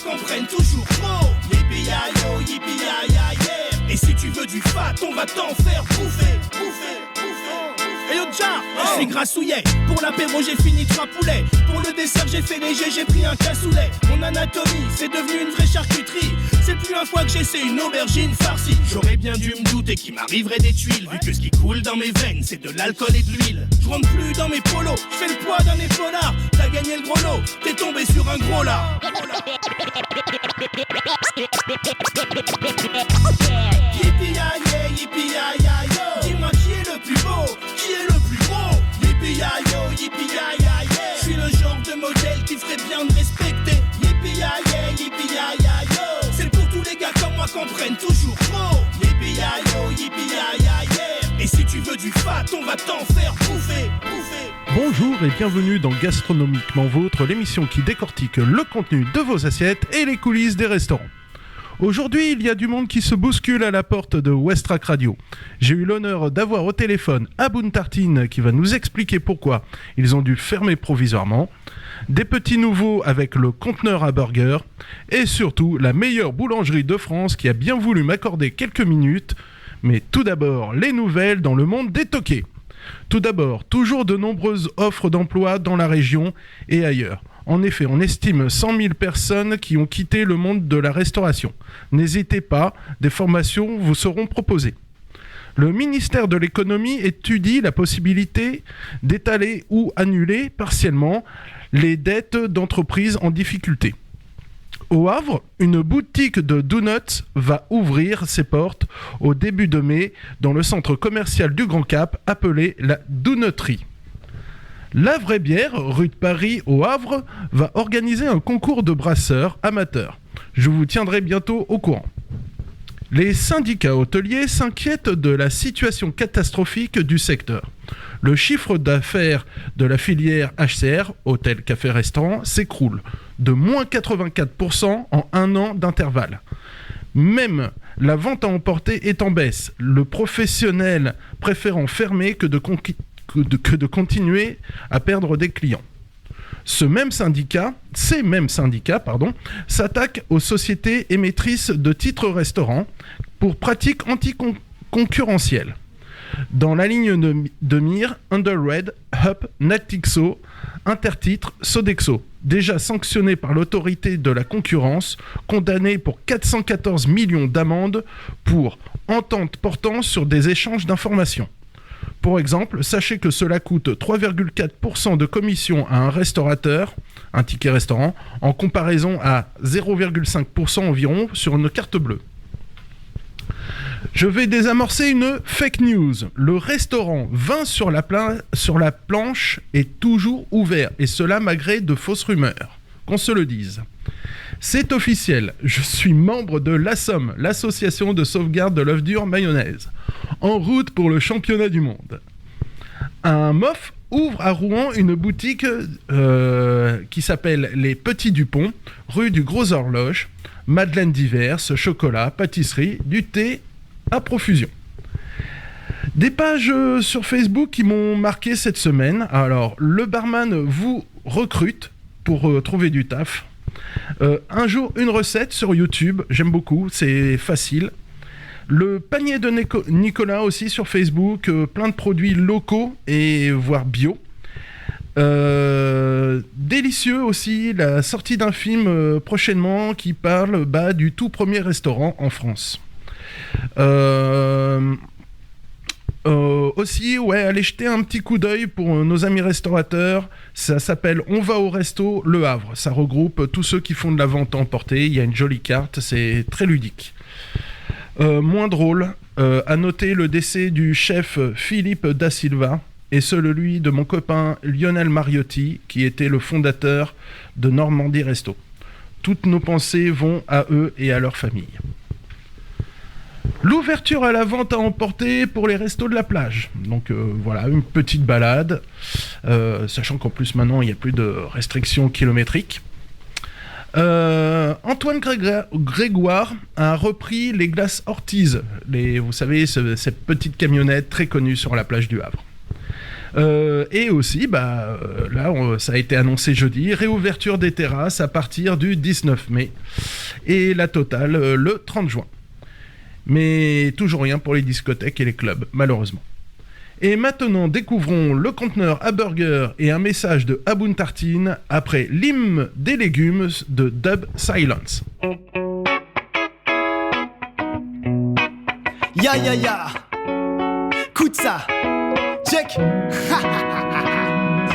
qu'on prenne toujours trop. Yippee-ya-yo, yippee-ya-ya-yeah. Et si tu veux du fat, on va t'en faire bouffer. Hey yo Dja, je suis grassouillet. Pour l'apéro j'ai fini 3 poulets. Pour le dessert j'ai fait léger, j'ai pris un cassoulet. Mon anatomie c'est devenu une vraie charcuterie. C'est plus un fois que j'essaie une aubergine farcie. J'aurais bien dû me douter qu'il m'arriverait des tuiles. Vu que ce qui coule dans mes veines c'est de l'alcool et de l'huile. Je rentre plus dans mes polos, je fais le poids d'un épaulard. T'as gagné le gros lot, t'es tombé sur un gros là. Yippee-ya-yeah, yippee-ya-ya-yo. Dis-moi qui est le plus beau, qui est le plus gros. Yippee-ya-yo, yippee-ya-ya-yeah. Je suis le genre de modèle qui ferait bien de respecter. Yippee-ya-yeah, yippee-ya-ya-yo. C'est pour tous les gars comme moi qu'on prenne toujours trop. Yippee-ya-yo, yippee-ya-ya-yeah. Et si tu veux du fat, on va t'en faire bouffer. Bonjour et bienvenue dans Gastronomiquement Vôtre, l'émission qui décortique le contenu de vos assiettes et les coulisses des restaurants. Aujourd'hui, il y a du monde qui se bouscule à la porte de Westrack Radio. J'ai eu l'honneur d'avoir au téléphone Aboun Tartine qui va nous expliquer pourquoi ils ont dû fermer provisoirement, des petits nouveaux avec le conteneur à burger et surtout la meilleure boulangerie de France qui a bien voulu m'accorder quelques minutes. Mais tout d'abord, les nouvelles dans le monde des toqués. Tout d'abord, toujours de nombreuses offres d'emploi dans la région et ailleurs. En effet, on estime 100 000 personnes qui ont quitté le monde de la restauration. N'hésitez pas, des formations vous seront proposées. Le ministère de l'économie étudie la possibilité d'étaler ou annuler partiellement les dettes d'entreprises en difficulté. Au Havre, une boutique de donuts va ouvrir ses portes au début de mai dans le centre commercial du Grand Cap appelé la Donutterie. La Vraie Bière, rue de Paris au Havre, va organiser un concours de brasseurs amateurs. Je vous tiendrai bientôt au courant. Les syndicats hôteliers s'inquiètent de la situation catastrophique du secteur. Le chiffre d'affaires de la filière HCR, hôtel, café, restaurant, s'écroule de moins 84% en un an d'intervalle. Même la vente à emporter est en baisse, le professionnel préférant fermer que de continuer à perdre des clients. Ces mêmes syndicats, s'attaquent aux sociétés émettrices de titres restaurants pour pratiques anticoncurrentielles. Dans la ligne de mire, Underred, Up, Natixo, Intertitre, Sodexo, déjà sanctionnés par l'autorité de la concurrence, condamnés pour 414 millions d'amendes pour entente portant sur des échanges d'informations. Pour exemple, sachez que cela coûte 3,4% de commission à un restaurateur, un ticket restaurant, en comparaison à 0,5% environ sur une carte bleue. Je vais désamorcer une fake news. Le restaurant Vin sur la planche est toujours ouvert, et cela malgré de fausses rumeurs. Qu'on se le dise. C'est officiel, je suis membre de l'ASSOM, l'association de sauvegarde de l'œuf dur mayonnaise. En route pour le championnat du monde. Un MOF ouvre à Rouen une boutique qui s'appelle Les Petits Dupont, rue du Gros Horloge. Madeleines diverses, chocolat, pâtisserie, du thé à profusion. Des pages sur Facebook qui m'ont marqué cette semaine. Alors, le barman vous recrute pour trouver du taf. Un jour, une recette sur YouTube, j'aime beaucoup, c'est facile. Le panier de Nicolas aussi sur Facebook, plein de produits locaux et voire bio. Délicieux aussi, la sortie d'un film prochainement qui parle du tout premier restaurant en France. Aussi, allez jeter un petit coup d'œil pour nos amis restaurateurs. Ça s'appelle On va au resto Le Havre. Ça regroupe tous ceux qui font de la vente à emporter. Il y a une jolie carte, c'est très ludique. Moins drôle, à noter le décès du chef Philippe Da Silva et celui de mon copain Lionel Mariotti, qui était le fondateur de Normandie Resto. Toutes nos pensées vont à eux et à leur famille. L'ouverture à la vente à emporter pour les restos de la plage. Donc voilà, une petite balade, sachant qu'en plus maintenant il n'y a plus de restrictions kilométriques. Antoine Grégoire a repris les glaces Ortiz, vous savez, cette petite camionnette très connue sur la plage du Havre. Et aussi, ça a été annoncé jeudi, réouverture des terrasses à partir du 19 mai et la totale le 30 juin. Mais toujours rien pour les discothèques et les clubs, malheureusement. Et maintenant, découvrons le conteneur à burger et un message de Aboun Tartine après l'hymne des légumes de Dub Silence. Ya ya ya, écoute ça, check.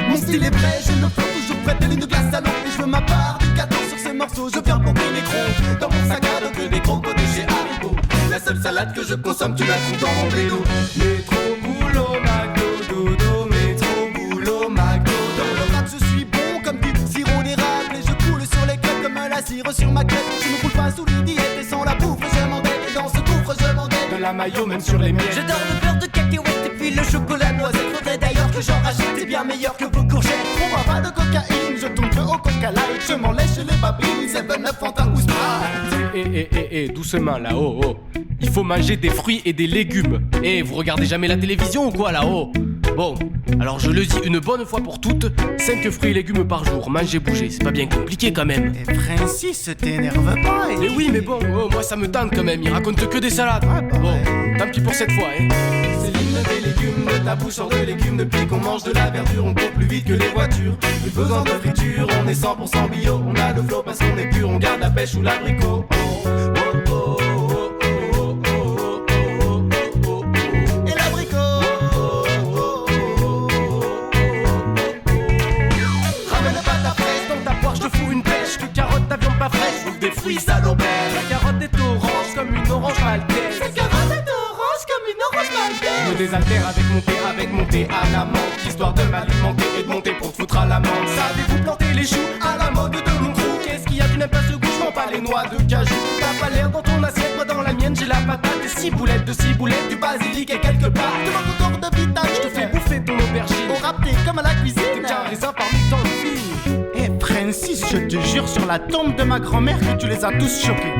Mon style est prêt, je me fais toujours prêter une glace à l'eau. Et je veux ma part du gâteau sur ces morceaux. Je viens pour mes micros, dans mon sac à dos que des crocos de chez Haribo. La seule salade que je consomme, tu la trouves dans mon vélo. Métro, boulot, McDo, dodo, métro, boulot, McDo. Dans le rap, je suis bon comme du sirop d'érable. Et je coule sur les clubs comme la cire sur ma crêpe. Je ne roule pas sous les diètes et sans la bouffe, je m'endette. Et dans ce gouffre, je m'endette. De la maillot, même sur les miettes. J'adore le beurre de cacahuète et puis le chocolat noisette. Faudrait d'ailleurs que j'en rachète, c'est bien meilleur que vos courgettes. On boit pas de cocaïne, je tourne peu au coca light. Je m'en lèche les babines, 7-Up, Fanta ou Sprite. Doucement là-haut, oh. Il faut manger des fruits et des légumes. Vous regardez jamais la télévision ou quoi là-haut? Bon, alors je le dis une bonne fois pour toutes, 5 fruits et légumes par jour, manger, bouger, c'est pas bien compliqué quand même. Et Francis, t'énerve pas. Mais oui, mais bon, moi ça me tente quand même, il raconte que des salades. Bon, tant pis pour cette fois, hein. C'est l'hymne des légumes, de ta bouche sort de légumes. Depuis qu'on mange de la verdure, on court plus vite que les voitures. Plus besoin de friture, on est 100% bio. On a le flow parce qu'on est pur, on garde la pêche ou l'abricot. Des fruits salobères. La carotte est orange comme une orange maltaise. La carotte est orange comme une orange maltaise. Je me désaltère avec mon thé à la menthe, histoire de m'alimenter et de monter pour te foutre à l'amende. Savez-vous planter les choux à la mode de mon crew? Qu'est-ce qu'il y a, tu n'aimes pas ce goût? Je prends pas les noix de cajou. T'as pas l'air dans ton assiette, moi dans la mienne j'ai la patate. Et 6 boulettes de ciboulette, du basilic et quelques pâtes. Tu manques autour de vitage, je te fais bouffer ton aubergine. Au rap t'es comme à la cuisine. T'es un raisin parmi tant de filles. Francis, je te jure sur la tombe de ma grand-mère que tu les as tous choqués.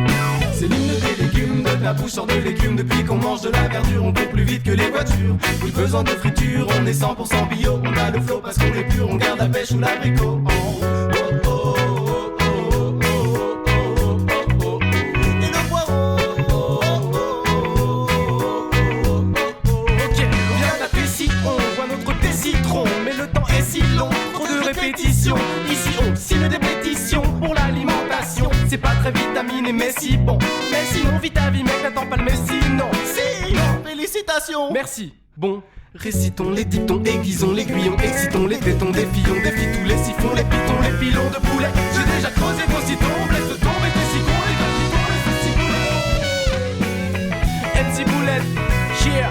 C'est l'hymne des légumes, de ta bouche sort de légumes. Depuis qu'on mange de la verdure, on court plus vite que les voitures. Plus besoin de friture, on est 100% bio. On a le flow parce qu'on est pur, on garde la pêche ou l'abricot. Et le poireau. Ok, viens taper si on voit notre thé citron. Mais le temps est si long, trop de répétitions. Ici on signe des pétitions pour l'alimentation. C'est pas très vitaminé mais si bon. Mais sinon Vitavi mec n'attends pas le messie. Non, Si, félicitations. merci. Bon, récitons les dictons, aiguisons l'aiguillon, excitons les tétons, défions, défie tous les siphons, les pitons, les pilons de poulet. J'ai déjà creusé vos citons, laisse tomber tes cicons, les gars, MC Boulette, yeah.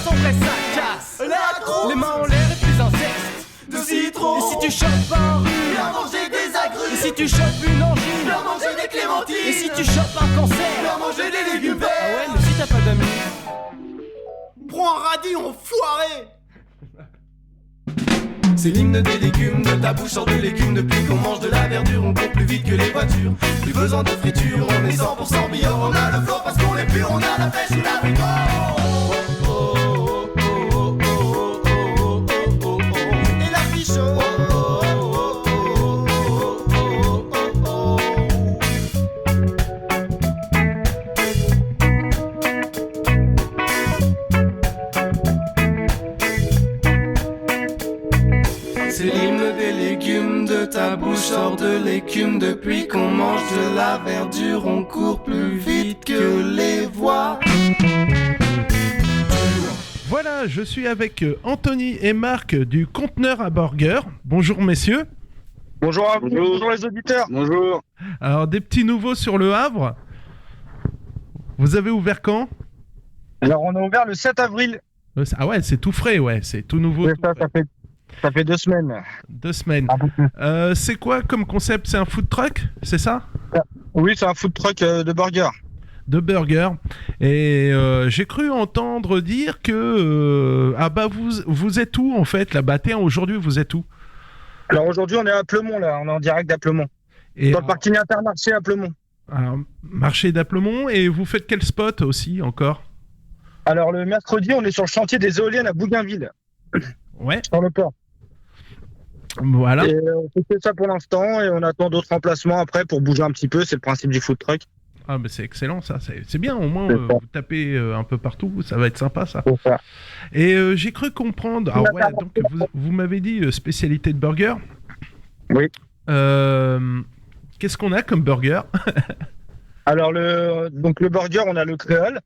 Sans vrai ça casse. Les mains en l'air et plus un zeste de citron. Et si tu chopes un rhume, viens manger des agrumes. Et si tu chopes une angine, viens manger des clémentines. Et si tu chopes un cancer, viens manger des légumes verts. Ah ouais, mais si t'as pas d'amis, prends un radis enfoiré. c'est l'hymne des légumes, de ta bouche sort de légumes. Depuis qu'on mange de la verdure, on court plus vite que les voitures. Plus besoin de friture, on est 100% bio. On a le flow parce qu'on est pur, on a la pêche ou l'abricot. C'est l'hymne des légumes, de ta bouche sort de l'écume. Depuis qu'on mange de la verdure, on court plus vite que les voies. Voilà, je suis avec Anthony et Marc du Conteneur à Burger. Bonjour messieurs. Bonjour à vous, bonjour les auditeurs. Bonjour. Alors des petits nouveaux sur le Havre. Vous avez ouvert quand? Alors on a ouvert le 7 avril. Ah ouais, c'est tout frais, ouais, c'est tout nouveau. Oui, tout frais. Ça fait 2 semaines. 2 semaines. Ah, c'est quoi comme concept? C'est un food truck, c'est ça? Oui, c'est un food truck de burger. de burgers. Et j'ai cru entendre dire que vous êtes où en fait là-bas? Aujourd'hui vous êtes où? Alors aujourd'hui, on est à Plemont, là. On est en direct d'Applemont. Et Dans le parking Intermarché à Plemont. alors, marché d'Applemont. Et vous faites quel spot aussi encore? Alors le mercredi, on est sur le chantier des éoliennes à Bougainville, Ouais, sur le port. voilà. Et on fait ça pour l'instant et on attend d'autres emplacements après pour bouger un petit peu. C'est le principe du food truck. Ah, mais c'est excellent ça, c'est bien, au moins C'est ça. vous tapez un peu partout, ça va être sympa ça. C'est ça. Et j'ai cru comprendre, ah ouais, donc vous m'avez dit spécialité de burger. Oui. Qu'est-ce qu'on a comme burger? Alors le burger, on a le créole,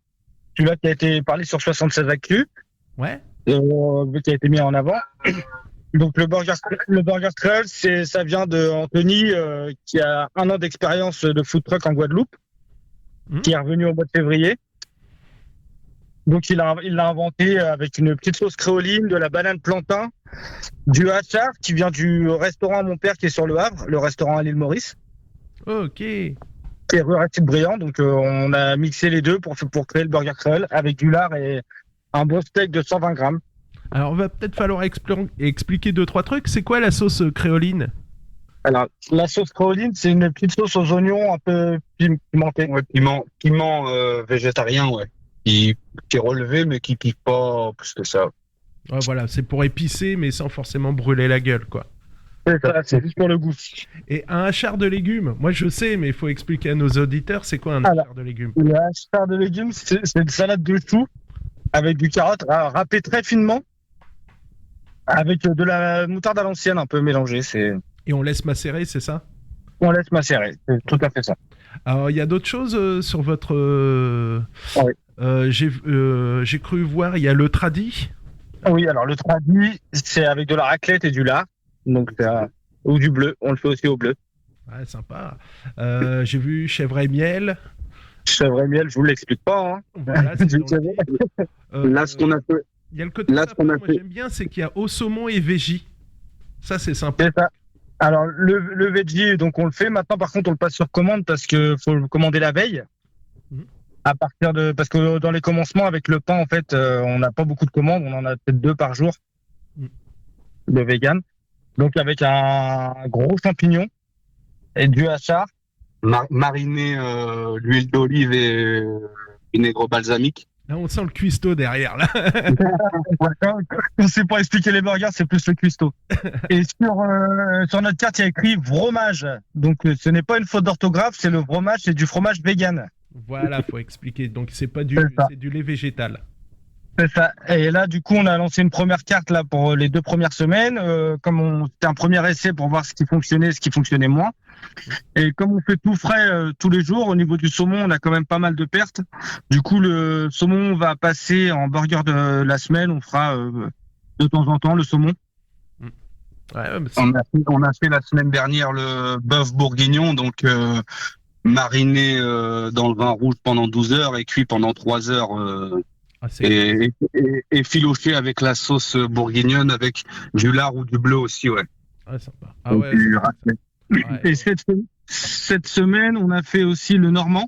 celui-là qui a été parlé sur 76 Actu, Ouais. qui a été mis en avant. Donc le burger créole, ça vient de Anthony qui a 1 an d'expérience de food truck en Guadeloupe, qui est revenu au mois de février. Donc il l'a inventé avec une petite sauce créoline, de la banane plantain, du hachard qui vient du restaurant à mon père qui est sur le Havre, le restaurant à l'île Maurice, Ok. qui est rue Aristide Briand. Donc on a mixé les deux pour créer le burger créole avec du lard et un bon steak de 120 grammes. Alors, va peut-être falloir expliquer 2-3 trucs. C'est quoi la sauce créoline? Alors, la sauce créoline, c'est une petite sauce aux oignons un peu pimentée. Ouais, piment végétarien, ouais. Qui est relevé, mais qui pique pas plus que ça. Ouais, voilà, c'est pour épicer, mais sans forcément brûler la gueule, quoi. C'est ça, c'est juste pour le goût. Et un hachard de légumes, moi je sais, mais il faut expliquer à nos auditeurs, c'est quoi un hachard de légumes? Le hachard de légumes, c'est une salade de choux avec du carotte râpé très finement, avec de la moutarde à l'ancienne un peu mélangée. Et on laisse macérer, c'est ça? On laisse macérer, c'est tout à fait ça. Alors, il y a d'autres choses sur votre... Oui. J'ai cru voir, il y a le tradi. Oui, alors le tradi, c'est avec de la raclette et du lard, donc ou du bleu, on le fait aussi au bleu. Ouais, sympa. J'ai vu chèvre et miel. Chèvre et miel, je vous l'explique pas. Hein. Voilà, c'est dans le titre. Là, ce qu'on a fait. Il y a le côté Là, sympa, moi j'aime bien, c'est qu'il y a au saumon et végis. Ça, c'est sympa. C'est ça. Alors, le veggie, donc on le fait. Maintenant, par contre, on le passe sur commande parce qu'il faut le commander la veille. Parce que dans les commencements, avec le pain, en fait, on n'a pas beaucoup de commandes. On en a peut-être 2 par jour de vegan. Donc, avec un gros champignon et du hachard. Mariner l'huile d'olive et vinaigre balsamique. Là, on sent le cuistot derrière, là. Quand on ne sait pas expliquer les burgers, c'est plus le cuistot. Et sur notre carte, il y a écrit fromage. Donc, ce n'est pas une faute d'orthographe, c'est le fromage, c'est du fromage vegan. Voilà, faut expliquer. Donc, c'est pas c'est du lait végétal. C'est ça. Et là, du coup, on a lancé une première carte là pour les 2 premières semaines. C'était un premier essai pour voir ce qui fonctionnait moins. Et comme on fait tout frais tous les jours, au niveau du saumon, on a quand même pas mal de pertes. Du coup, le saumon va passer en burger de la semaine. On fera de temps en temps le saumon. Ouais, mais On a fait la semaine dernière le bœuf bourguignon, donc mariné dans le vin rouge pendant 12 heures et cuit pendant 3 heures. Et filoché avec la sauce bourguignonne avec du lard ou du bleu aussi, ouais. Ouais, sympa. Ah ouais, et cette semaine, on a fait aussi le normand.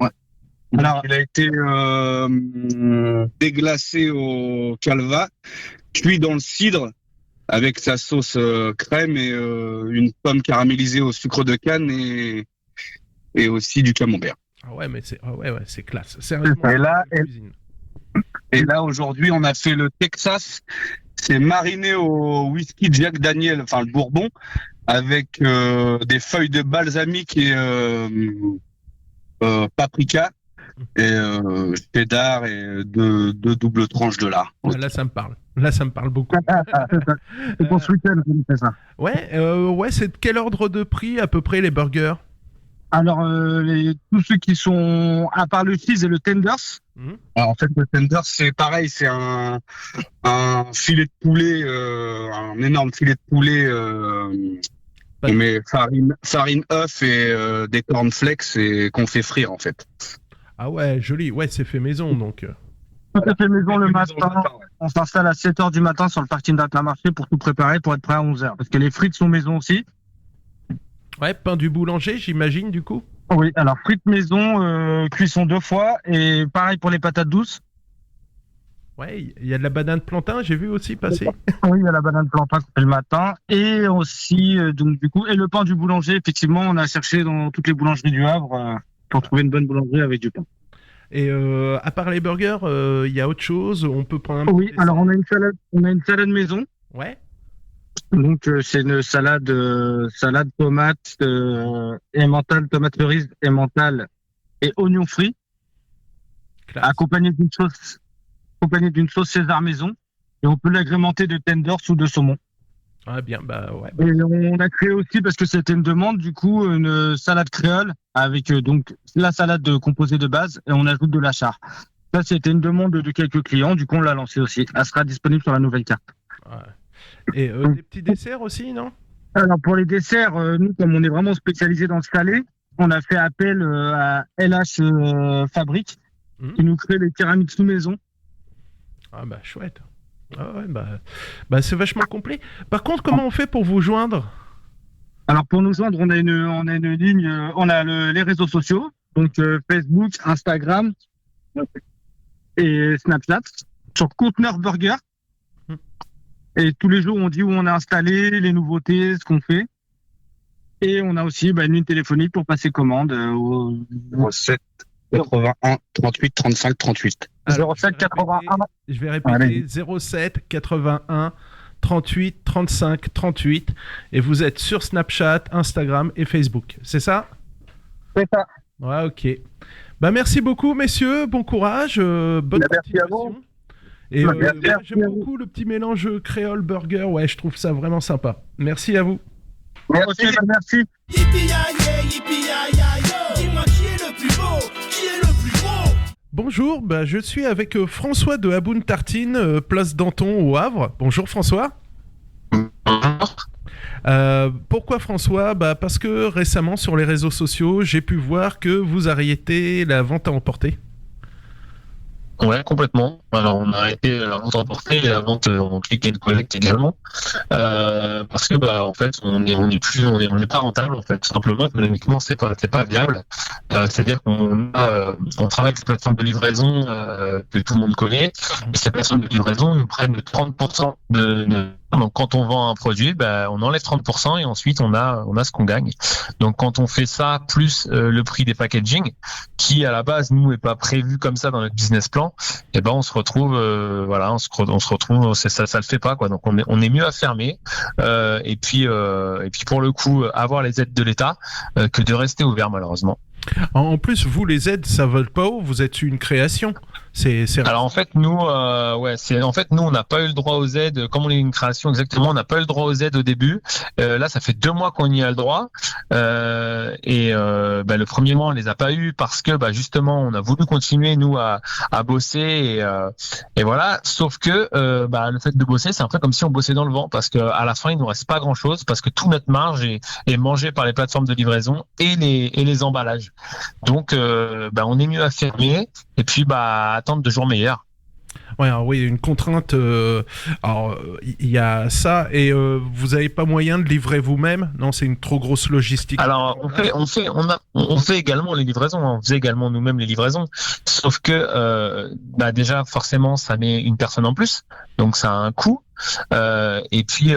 Ouais. Alors, il a été déglacé au calva, cuit dans le cidre avec sa sauce crème et une pomme caramélisée au sucre de canne et aussi du camembert. Ah ouais, mais c'est classe. Sérieusement, Et là, aujourd'hui, on a fait le Texas. C'est mariné au whisky Jack Daniel, enfin le bourbon, avec des feuilles de balsamique et paprika et cheddar et deux doubles tranches de lard. Là, ça me parle. Là, ça me parle beaucoup. C'est pour ce week-end que fait ça. Ouais, c'est de quel ordre de prix à peu près les burgers? Alors, tous ceux qui sont, à part le cheese et le tenders. Alors, en fait, le tenders, c'est pareil, c'est un filet de poulet, un énorme filet de poulet. On met farine, œuf et des cornflakes et qu'on fait frire, en fait. Ah ouais, joli. Ouais, c'est fait maison, donc. Tout est fait maison le matin. Ouais. On s'installe à 7h du matin sur le parking d'Intermarché pour tout préparer, pour être prêt à 11h. Parce que les frites sont maison aussi. Ouais, pain du boulanger, j'imagine, du coup. Oui, alors frites maison, cuisson 2 fois, et pareil pour les patates douces. Ouais, il y a de la banane plantain, j'ai vu aussi passer. Oui, il y a la banane plantain qu'on fait le matin, et aussi, donc du coup, et le pain du boulanger, effectivement, on a cherché dans toutes les boulangeries du Havre pour trouver une bonne boulangerie avec du pain. Et à part les burgers, il y a autre chose, on peut prendre un Oui, petit alors dessert. on a une salade maison. Ouais. Donc c'est une salade tomate emmental, tomate cerise emmental et oignons frits, Classe. accompagné d'une sauce César maison, et on peut l'agrémenter de tenders ou de saumon. Ah bien, bah ouais. Et on a créé aussi, parce que c'était une demande, du coup une salade créole avec donc la salade composée de base, et on ajoute de la char. Ça, c'était une demande de quelques clients, du coup on l'a lancée aussi. Elle sera disponible sur la nouvelle carte. Ouais. Et des petits desserts aussi, non? Alors pour les desserts, nous, comme on est vraiment spécialisé dans le salé, on a fait appel à LH Fabrique, qui nous crée les tiramisu maison. Ah bah chouette. Ah ouais, bah c'est vachement complet. Par contre, comment on fait pour vous joindre? Alors pour nous joindre, on a une ligne, on a les réseaux sociaux, donc Facebook, Instagram et Snapchat, sur Conteneur Burger. Et tous les jours, on dit où on est installé, les nouveautés, ce qu'on fait. Et on a aussi une ligne téléphonique pour passer commande au 07 81 38 35 38. Alors, 07 81. Je vais répéter 07 81 38 35 38. Et vous êtes sur Snapchat, Instagram et Facebook. C'est ça? C'est ça. Ouais, ok. Bah merci beaucoup, messieurs. Bon courage. Bonne Merci à continuation. vous. Et Merci moi, à j'aime vous. beaucoup le petit mélange créole burger. Ouais, je trouve ça vraiment sympa. Merci à vous. Merci. Yippee-ya-yeah, dis-moi qui est le plus beau, qui est le plus beau. Bonjour, je suis avec François de Haboun Tartine, place Danton au Havre. Bonjour François. Pourquoi François? Parce que récemment sur les réseaux sociaux, j'ai pu voir que vous arrêtez la vente à emporter. Ouais, complètement. Alors, on a arrêté la vente emportée et la vente en click and collect également, parce que en fait, on n'est pas rentable en fait. Tout simplement, économiquement, c'est pas viable. C'est-à-dire qu'on travaille avec des plateformes de livraison que tout le monde connaît. Et ces plateformes de livraison nous prennent 30% donc quand on vend un produit, on enlève 30% et ensuite on a ce qu'on gagne. Donc quand on fait ça plus le prix des packaging, qui à la base nous est pas prévu comme ça dans notre business plan, et on se retrouve on se retrouve ça le fait pas quoi. Donc on est mieux à fermer et puis pour le coup avoir les aides de l'État que de rester ouvert malheureusement. En plus, vous, les aides, ça vole pas haut, vous êtes une création. Alors en fait, nous, on n'a pas eu le droit aux aides. Comme on est une création, exactement, on n'a pas eu le droit aux aides au début. Là, ça fait 2 mois qu'on y a le droit. Le premier mois, on les a pas eu parce que, justement, on a voulu continuer nous à bosser et voilà. Sauf que, le fait de bosser, c'est un peu comme si on bossait dans le vent parce que à la fin, il nous reste pas grand chose parce que toute notre marge est mangée par les plateformes de livraison et les emballages. Donc, on est mieux à fermer et puis attendre de jours meilleurs. Ouais, alors oui, une contrainte. Alors, il y a ça et vous n'avez pas moyen de livrer vous-même? Non, c'est une trop grosse logistique. Alors, on fait également les livraisons. On faisait également nous-mêmes les livraisons. Sauf que déjà, forcément, ça met une personne en plus, donc ça a un coût. Et puis,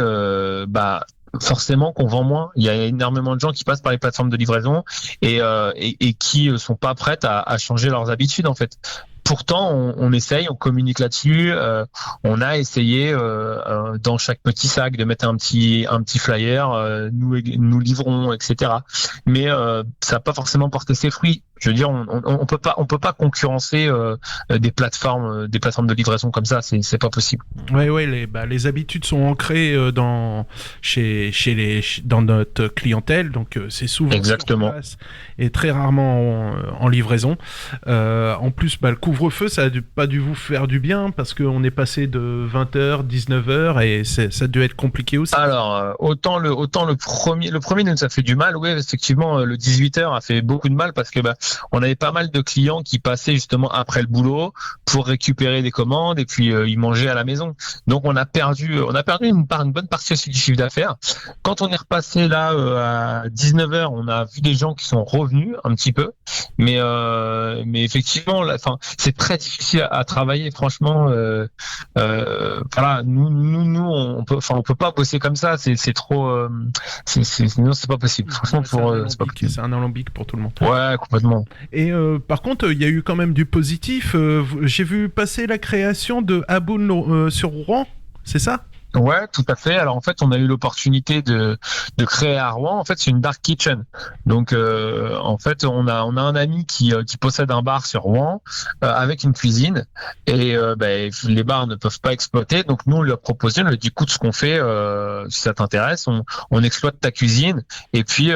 forcément qu'on vend moins. Il y a énormément de gens qui passent par les plateformes de livraison et qui sont pas prêtes à changer leurs habitudes en fait. Pourtant, on essaye, on communique là-dessus. On a essayé dans chaque petit sac de mettre un petit flyer. Nous livrons, etc. Mais ça n'a pas forcément porté ses fruits. Je veux dire, on peut pas concurrencer des plateformes de livraison comme ça. C'est pas possible. Ouais, les habitudes sont ancrées dans notre clientèle, donc c'est souvent exactement sur place et très rarement en livraison. En plus, le couvre-feu, ça a pas dû vous faire du bien parce qu'on est passé de 20h, 19h et ça a dû être compliqué aussi. Alors, autant le premier nous ça fait du mal. Oui, effectivement, le 18h a fait beaucoup de mal parce que on avait pas mal de clients qui passaient justement après le boulot pour récupérer des commandes et puis ils mangeaient à la maison. Donc on a perdu une bonne partie aussi du chiffre d'affaires. Quand on est repassé là à 19h, on a vu des gens qui sont revenus un petit peu, mais effectivement, c'est très difficile à travailler. Franchement, voilà, nous, on peut pas bosser comme ça. C'est trop, non, c'est pas possible. Franchement, c'est un alambic pour tout le monde. Ouais, complètement. Et par contre, il y a eu quand même du positif. J'ai vu passer la création de Aboun sur Rouen, c'est ça ? Ouais, tout à fait. Alors en fait, on a eu l'opportunité de créer à Rouen. En fait, c'est une dark kitchen. Donc en fait, on a un ami qui possède un bar sur Rouen avec une cuisine et les bars ne peuvent pas exploiter. Donc nous, on lui a proposé, on lui a dit écoute, ce qu'on fait, si ça t'intéresse, on exploite ta cuisine et puis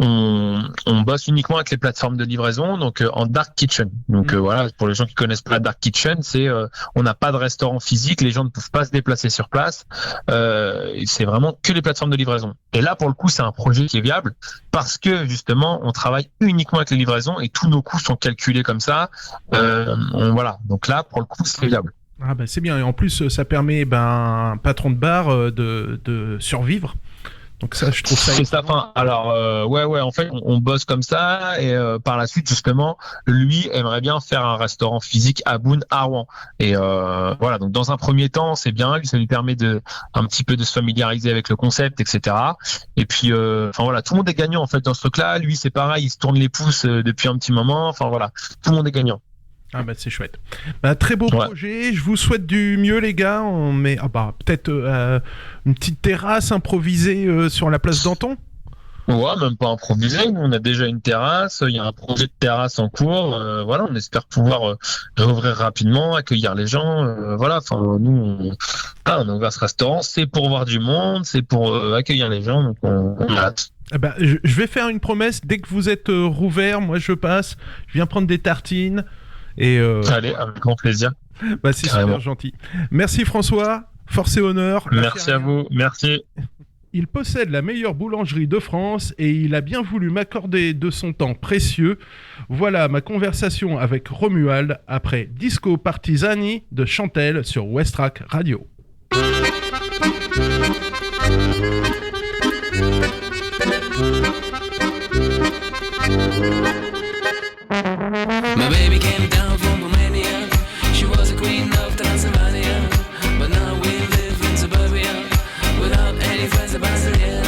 on bosse uniquement avec les plateformes de livraison, donc en dark kitchen. Donc voilà, pour les gens qui connaissent pas la dark kitchen, c'est on n'a pas de restaurant physique, les gens ne peuvent pas se déplacer sur place. C'est vraiment que les plateformes de livraison. Et là, pour le coup, c'est un projet qui est viable parce que justement, on travaille uniquement avec les livraisons et tous nos coûts sont calculés comme ça. Voilà. Donc là, pour le coup, c'est viable. Ah ben c'est bien. Et en plus, ça permet un patron de bar de survivre. Donc ça, je trouve ça. C'est sa fin. Alors ouais, en fait, on bosse comme ça et par la suite, justement, lui aimerait bien faire un restaurant physique à Boune, à Rouen. Et voilà. Donc dans un premier temps, c'est bien. Ça lui permet un petit peu de se familiariser avec le concept, etc. Et puis, voilà, tout le monde est gagnant en fait dans ce truc-là. Lui, c'est pareil, il se tourne les pouces depuis un petit moment. Enfin voilà, tout le monde est gagnant. Ah bah c'est chouette. Très beau projet, je vous souhaite du mieux les gars. On met peut-être une petite terrasse improvisée sur la place Danton. Ouais, même pas improvisée, on a déjà une terrasse, il y a un projet de terrasse en cours, voilà, on espère pouvoir réouvrir rapidement, accueillir les gens, voilà, enfin nous on a ouvert ce restaurant, c'est pour voir du monde, c'est pour accueillir les gens, donc on a hâte. Je vais faire une promesse, dès que vous êtes rouvert, moi je passe, je viens prendre des tartines. Allez, avec grand plaisir. C'est super gentil. Merci François, force et honneur. Merci à vous, merci. Il possède la meilleure boulangerie de France et il a bien voulu m'accorder de son temps précieux. Voilà ma conversation avec Romuald après Disco Partisani de Chantelle sur Westrack Radio. My baby came down from Romania. She was a queen of Transylvania, but now we live in suburbia without any friends of Brasilia.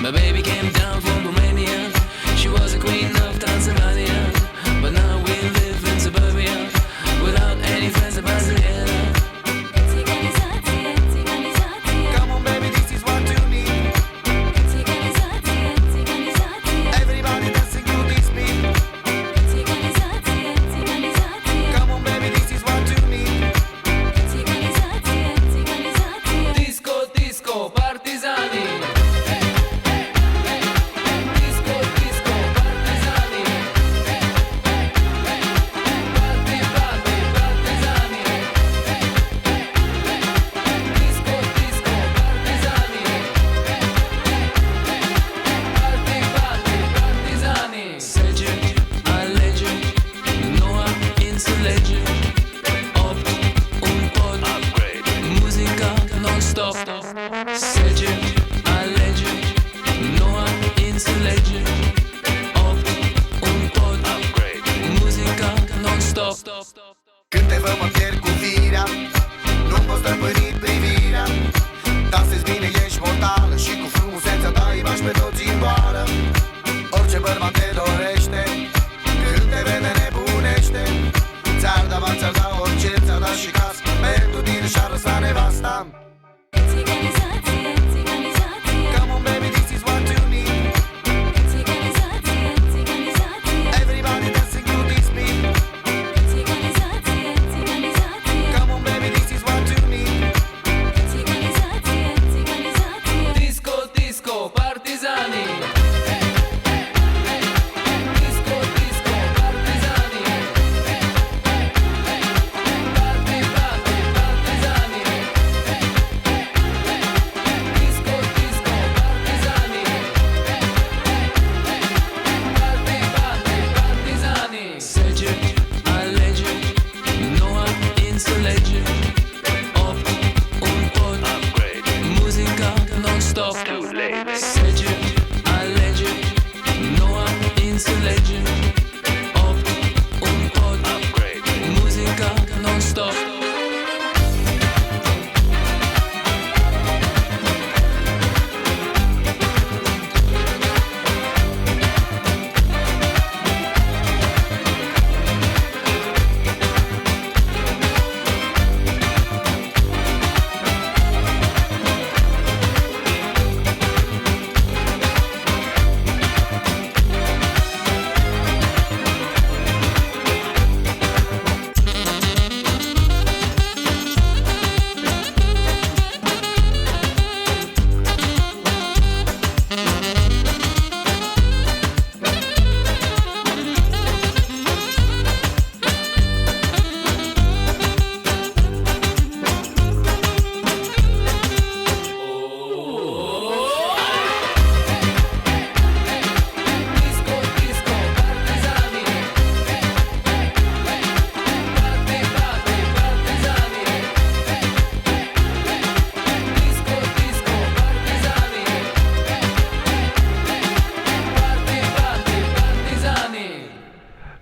My baby came down from Romania. She was a queen of Transylvania, but now we live in suburbia without any friends of Brasilia. Come on baby, this is what you need. Everybody dancing to this beat. Come on baby, this is what you need. Disco, disco, partisani. Disco, disco, partisani. Party, party, partisani. Disco, disco, partisani. Party, party, partisani. Sece, alege, Noah insulege. Opt, un pod, muzica non-stop. Sece, alege, Noah insulege. Opt, un pod, muzica non-stop. Când te văd mă pierd cu firea, nu pot stăpâni privirea. Dansezi bine, ești mortală și cu frumusețea ta îi bași pe toți în boală. Orice bărbat te dorește, când te vede nebunește. Ți-ar da bani, ți-ar da orice, ți-ar da și casă. Pentru tine și-ar lăsa nevasta. Come on baby, this is what you need. Everybody dancing to this beat. Come on baby, this is what you need. ist die Legend. Opt und Pod, Musiker nonstop.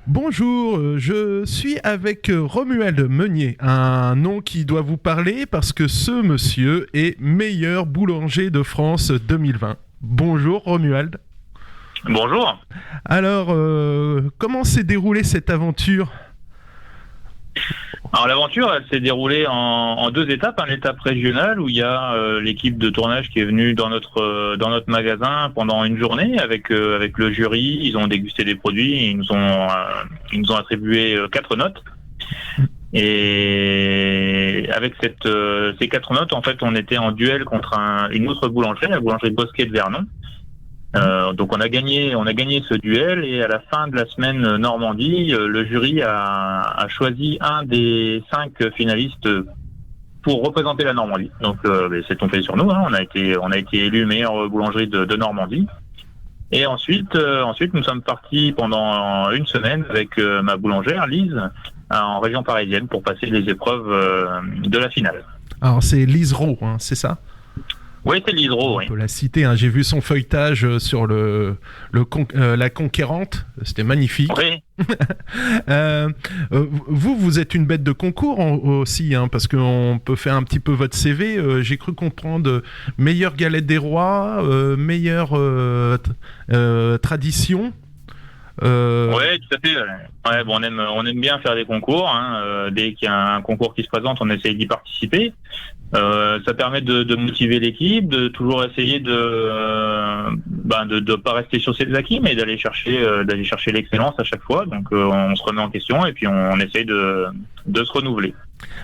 Bonjour, je suis avec Romuald Meunier, un nom qui doit vous parler parce que ce monsieur est meilleur boulanger de France 2020. Bonjour Romuald. Bonjour. Alors, comment s'est déroulée cette aventure ? Alors l'aventure, elle s'est déroulée en deux étapes. L'étape régionale où il y a l'équipe de tournage qui est venue dans notre magasin pendant une journée avec le jury. Ils ont dégusté des produits, ils nous ont attribué 4 notes. Et avec ces 4 notes, en fait, on était en duel contre une autre boulangerie, la boulangerie Bosquet de Vernon. Donc on a gagné ce duel et à la fin de la semaine Normandie, le jury a choisi un des 5 finalistes pour représenter la Normandie. Donc c'est tombé sur nous, hein. On a été élu meilleure boulangerie de Normandie. Et ensuite nous sommes partis pendant une semaine avec ma boulangère Lise en région parisienne pour passer les épreuves de la finale. Alors c'est Lise Rowe, hein, c'est ça ? Oui, c'est Lise Rowe, oui. On peut la citer, hein. J'ai vu son feuilletage sur la Conquérante, c'était magnifique. Oui. Vous êtes une bête de concours aussi, hein, parce qu'on peut faire un petit peu votre CV. J'ai cru comprendre meilleure galette des rois, meilleure tradition. Oui, tout à fait. Ouais, bon, on aime bien faire des concours. Hein. Dès qu'il y a un concours qui se présente, on essaye d'y participer. Ça permet de motiver l'équipe, de toujours essayer de pas rester sur ses acquis, mais d'aller chercher l'excellence à chaque fois. Donc on se remet en question et puis on essaye de se renouveler.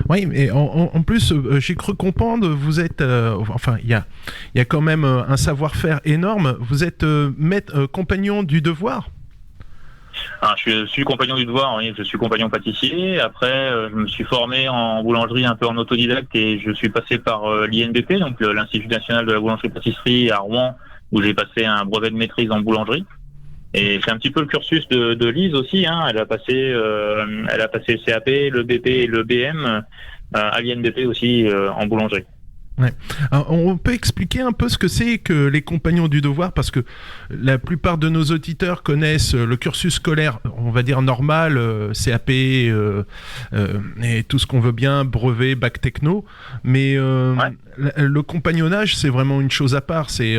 Oui, mais en plus, j'ai cru comprendre, vous êtes, il y a quand même un savoir-faire énorme. Vous êtes compagnon du devoir. Alors, je suis compagnon du devoir, oui, je suis compagnon pâtissier. Après, je me suis formé en boulangerie un peu en autodidacte et je suis passé par l'INBP, donc l'Institut national de la boulangerie-pâtisserie à Rouen, où j'ai passé un brevet de maîtrise en boulangerie. Et c'est un petit peu le cursus de Lise aussi, hein. Elle a passé le CAP, le BP et le BM à l'INBP aussi en boulangerie. Ouais. Alors, on peut expliquer un peu ce que c'est que les compagnons du devoir, parce que la plupart de nos auditeurs connaissent le cursus scolaire, on va dire normal, CAP et tout ce qu'on veut bien, brevet, bac techno, mais le compagnonnage c'est vraiment une chose à part, c'est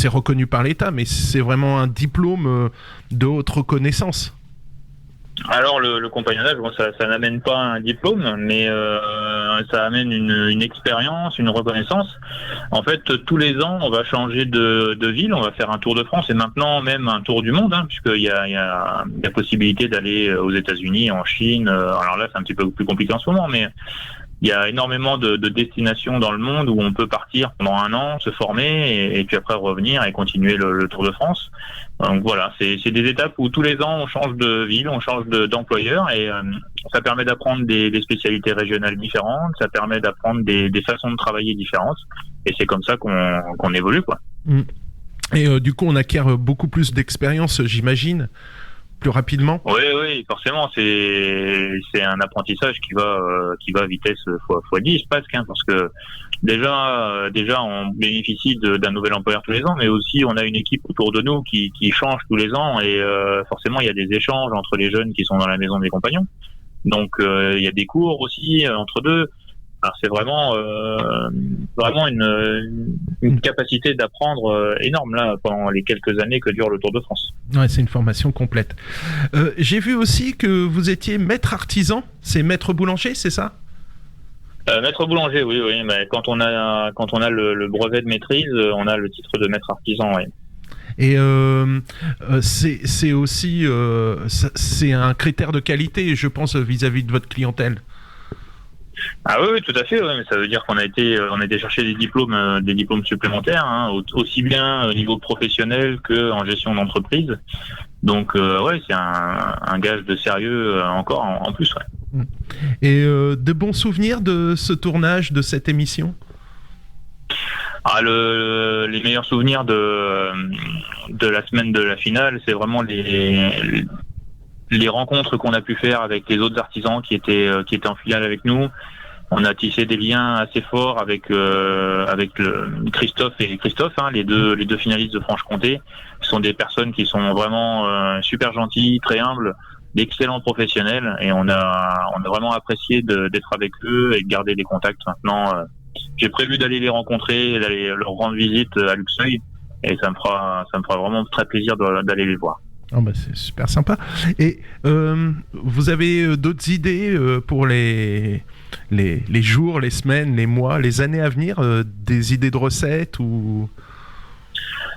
reconnu par l'État, mais c'est vraiment un diplôme de haute reconnaissance. Alors le compagnonnage, bon, ça n'amène pas un diplôme, mais ça amène une expérience, une reconnaissance. En fait, tous les ans, on va changer de ville, on va faire un tour de France et maintenant même un tour du monde, hein, puisqu'il y a possibilité d'aller aux États-Unis, en Chine. Alors là, c'est un petit peu plus compliqué en ce moment, mais il y a énormément de destinations dans le monde où on peut partir pendant un an, se former et puis après revenir et continuer le Tour de France. Donc voilà, c'est des étapes où tous les ans on change de ville, on change d'employeur et ça permet d'apprendre des spécialités régionales différentes, ça permet d'apprendre des façons de travailler différentes et c'est comme ça qu'on évolue, quoi. Et du coup on acquiert beaucoup plus d'expérience, j'imagine. plus rapidement. Oui, forcément, c'est un apprentissage qui va à vitesse x10 presque, hein, parce que déjà on bénéficie d'un nouvel employeur tous les ans, mais aussi on a une équipe autour de nous qui change tous les ans, et forcément il y a des échanges entre les jeunes qui sont dans la maison des compagnons. Donc il y a des cours aussi entre deux. Alors c'est vraiment une capacité d'apprendre énorme là pendant les quelques années que dure le Tour de France. Ouais, c'est une formation complète. J'ai vu aussi que vous étiez maître artisan, c'est maître boulanger, c'est ça ? Maître boulanger, oui. Mais quand on a le brevet de maîtrise, on a le titre de maître artisan, oui. Et c'est aussi c'est un critère de qualité, je pense, vis-à-vis de votre clientèle. Ah oui, tout à fait. Ouais, mais ça veut dire qu'on a été chercher des diplômes supplémentaires, hein, aussi bien au niveau professionnel que en gestion d'entreprise. Donc ouais, c'est un gage de sérieux encore en plus. Ouais. Et de bons souvenirs de ce tournage, de cette émission ? Les meilleurs souvenirs de la semaine de la finale, c'est vraiment les rencontres qu'on a pu faire avec les autres artisans qui étaient en finale avec nous. On a tissé des liens assez forts avec Christophe, hein, les deux finalistes de Franche-Comté. Ce sont des personnes qui sont vraiment super gentilles, très humbles, d'excellents professionnels, et on a vraiment apprécié d'être avec eux et de garder des contacts. Maintenant, j'ai prévu d'aller les rencontrer et d'aller leur rendre visite à Luxeuil, et ça me fera vraiment très plaisir d'aller les voir. Oh bah c'est super sympa. Et vous avez d'autres idées pour les jours, les semaines, les mois, les années à venir, des idées de recettes ou...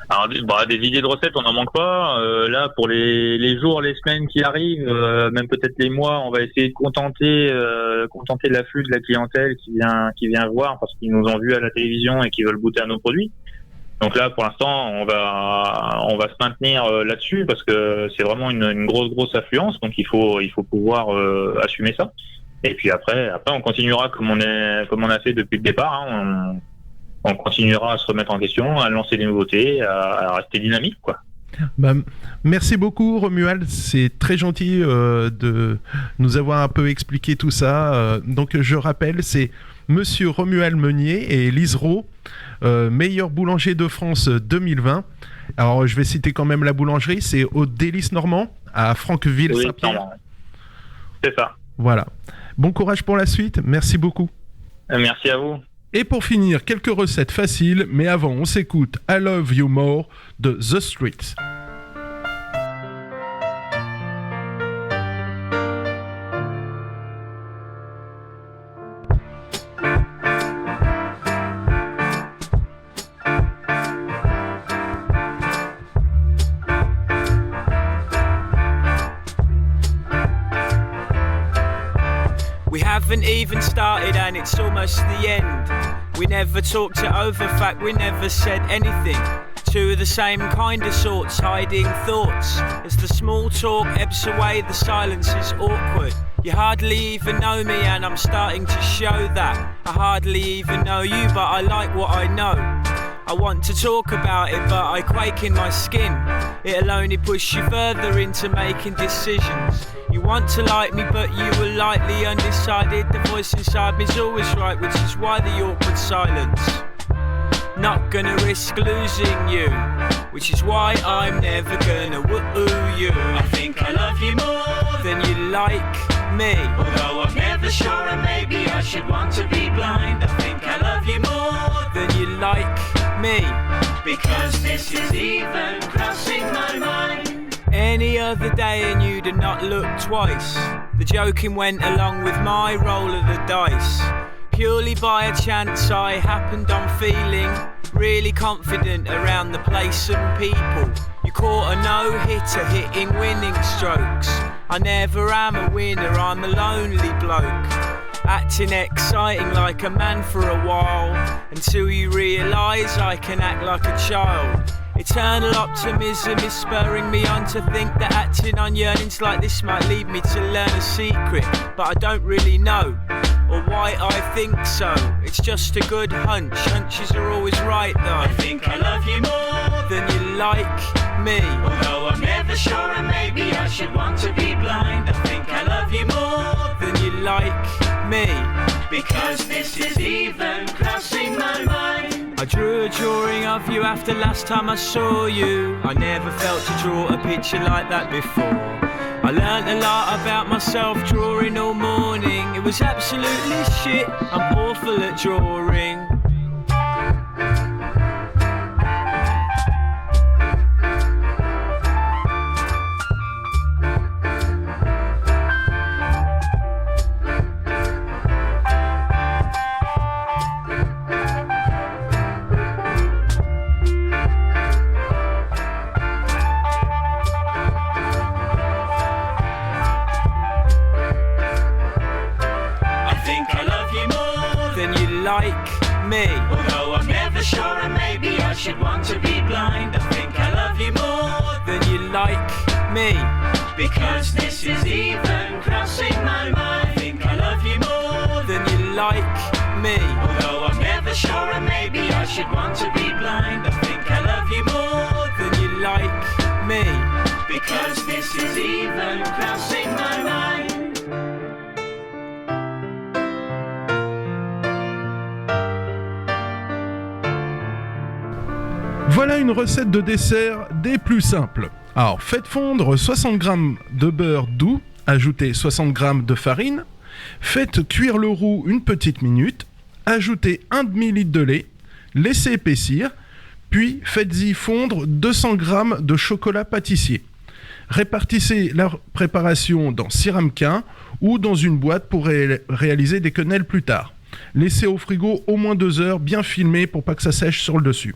Alors, des idées de recettes, on n'en manque pas. Là, pour les jours, les semaines qui arrivent, même peut-être les mois, on va essayer de contenter l'afflux de la clientèle qui vient voir parce qu'ils nous ont vus à la télévision et qui veulent goûter à nos produits. Donc là, pour l'instant, on va se maintenir là-dessus parce que c'est vraiment une grosse affluence. Donc il faut pouvoir assumer ça. Et puis après, on continuera comme on a fait depuis le départ. Hein. On continuera à se remettre en question, à lancer des nouveautés, à rester dynamique, quoi. Bah, merci beaucoup Romuald, c'est très gentil de nous avoir un peu expliqué tout ça. Donc je rappelle, c'est Monsieur Romuald Meunier et Lisereau, meilleur boulanger de France 2020. Alors je vais citer quand même la boulangerie, c'est au Délice Normand à Franqueville-Saint-Pierre. C'est ça. Voilà. Bon courage pour la suite, merci beaucoup. Merci à vous. Et pour finir, quelques recettes faciles, mais avant, on s'écoute I Love You More de The Streets. We haven't even started and it's almost the end. We never talked it over, fact we never said anything. Two of the same kind of sorts, hiding thoughts. As the small talk ebbs away, the silence is awkward. You hardly even know me and I'm starting to show that. I hardly even know you, but I like what I know. I want to talk about it, but I quake in my skin. It'll only push you further into making decisions. You want to like me, but you were lightly undecided. The voice inside me's always right, which is why the awkward silence. Not gonna risk losing you, which is why I'm never gonna woo you. I think I love you more than you like me. Although I'm never sure, and maybe I should want to be blind. I think I love you more than you like me, because this is even crossing my mind. Any other day and you'd not look twice. The joking went along with my roll of the dice. Purely by a chance I happened on feeling really confident around the place and people. You caught a no-hitter hitting winning strokes. I never am a winner, I'm a lonely bloke. Acting exciting like a man for a while, until you realise I can act like a child. Eternal optimism is spurring me on to think that acting on yearnings like this might lead me to learn a secret, but I don't really know, or why I think so. It's just a good hunch, hunches are always right though. I think I love you more than you like me. Although I'm never sure and maybe I should want to be blind, I think I love you more than you like me. Because this is even crossing my mind. I drew a drawing of you after last time I saw you. I never felt to draw a picture like that before. I learnt a lot about myself drawing all morning. It was absolutely shit, I'm awful at drawing. Me. Although I'm never sure and maybe I should want to be blind, I think I love you more than you like me. Because this is even crossing my mind. I think I love you more than you like me. Although I'm never sure and maybe I should want to be blind, I think I love you more than you like me. Because this is even crossing my mind. Voilà une recette de dessert des plus simples. Alors, faites fondre 60 g de beurre doux, ajoutez 60 g de farine, faites cuire le roux une petite minute, ajoutez un demi-litre de lait, laissez épaissir, puis faites-y fondre 200 g de chocolat pâtissier. Répartissez la préparation dans 6 ramequins ou dans une boîte pour réaliser des quenelles plus tard. Laissez au frigo au moins 2 heures bien filmé pour pas que ça sèche sur le dessus.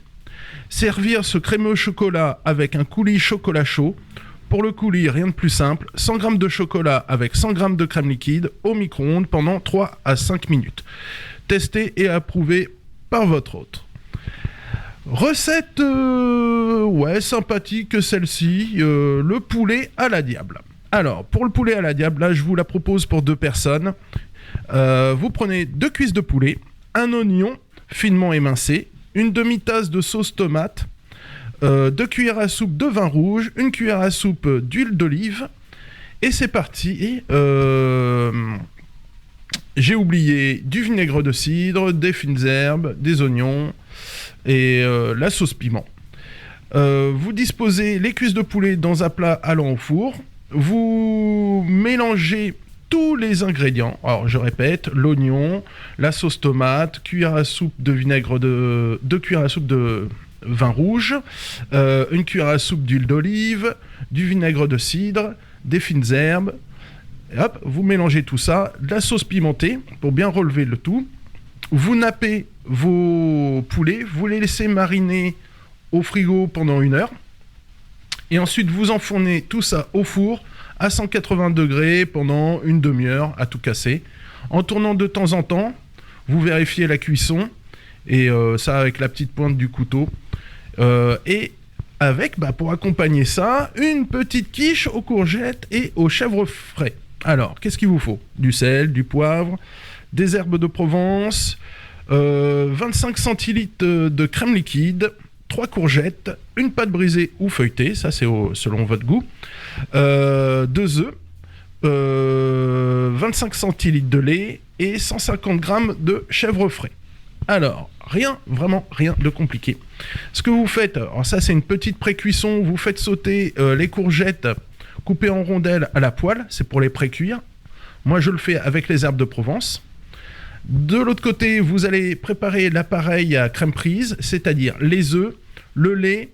Servir ce crémeux au chocolat avec un coulis chocolat chaud. Pour le coulis, rien de plus simple, 100 g de chocolat avec 100 g de crème liquide au micro-ondes pendant 3 à 5 minutes. Testez et approuvez par votre hôte. Recette sympathique celle-ci, le poulet à la diable. Alors, pour le poulet à la diable, là je vous la propose pour 2 personnes. Vous prenez 2 cuisses de poulet, un oignon finement émincé, une demi-tasse de sauce tomate, 2 cuillères à soupe de vin rouge, 1 cuillère à soupe d'huile d'olive, et c'est parti. J'ai oublié du vinaigre de cidre, des fines herbes, des oignons et la sauce piment. Vous disposez les cuisses de poulet dans un plat allant au four, vous mélangez tous les ingrédients. Alors je répète, l'oignon, la sauce tomate, cuillère à soupe de vinaigre de 2 cuillères à soupe de vin rouge, 1 cuillère à soupe d'huile d'olive, du vinaigre de cidre, des fines herbes. Et hop, vous mélangez tout ça, de la sauce pimentée pour bien relever le tout. Vous nappez vos poulets, vous les laissez mariner au frigo pendant 1 heure. Et ensuite vous enfournez tout ça au four à 180 degrés pendant une demi-heure à tout casser. En tournant de temps en temps, vous vérifiez la cuisson, et ça avec la petite pointe du couteau. Et avec, pour accompagner ça, une petite quiche aux courgettes et aux chèvres frais. Alors, qu'est-ce qu'il vous faut ? Du sel, du poivre, des herbes de Provence, 25 centilitres de crème liquide, 3 courgettes, une pâte brisée ou feuilletée, ça c'est selon votre goût, 2 œufs, 25 centilitres de lait et 150 g de chèvre frais. Alors, vraiment rien de compliqué. Ce que vous faites, alors ça c'est une petite pré-cuisson, vous faites sauter les courgettes coupées en rondelles à la poêle, c'est pour les pré-cuire. Moi je le fais avec les herbes de Provence. De l'autre côté, vous allez préparer l'appareil à crème prise, c'est-à-dire les œufs, le lait,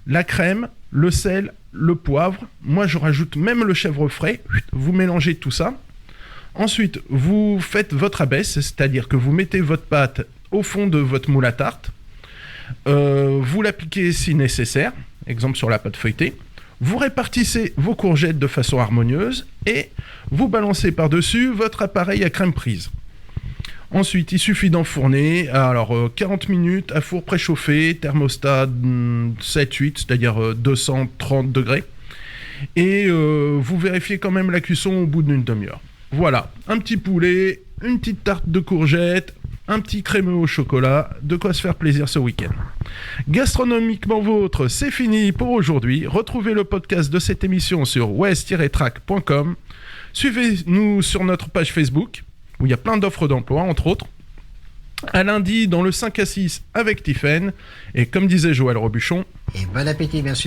la crème, le sel, le poivre. Moi, je rajoute même le chèvre frais. Vous mélangez tout ça. Ensuite, vous faites votre abaisse, c'est-à-dire que vous mettez votre pâte au fond de votre moule à tarte. Vous l'appliquez si nécessaire, exemple sur la pâte feuilletée. Vous répartissez vos courgettes de façon harmonieuse et vous balancez par-dessus votre appareil à crème prise. Ensuite, il suffit d'enfourner, 40 minutes à four préchauffé, thermostat 7-8, c'est-à-dire 230 degrés. Et vous vérifiez quand même la cuisson au bout d'une demi-heure. Voilà, un petit poulet, une petite tarte de courgettes, un petit crémeux au chocolat, de quoi se faire plaisir ce week-end. Gastronomiquement vôtre, c'est fini pour aujourd'hui. Retrouvez le podcast de cette émission sur west-track.com. Suivez-nous sur notre page Facebook, où il y a plein d'offres d'emploi, entre autres. À lundi, dans le 5 à 6 avec Tiffen. Et comme disait Joël Robuchon... Et bon appétit, bien sûr.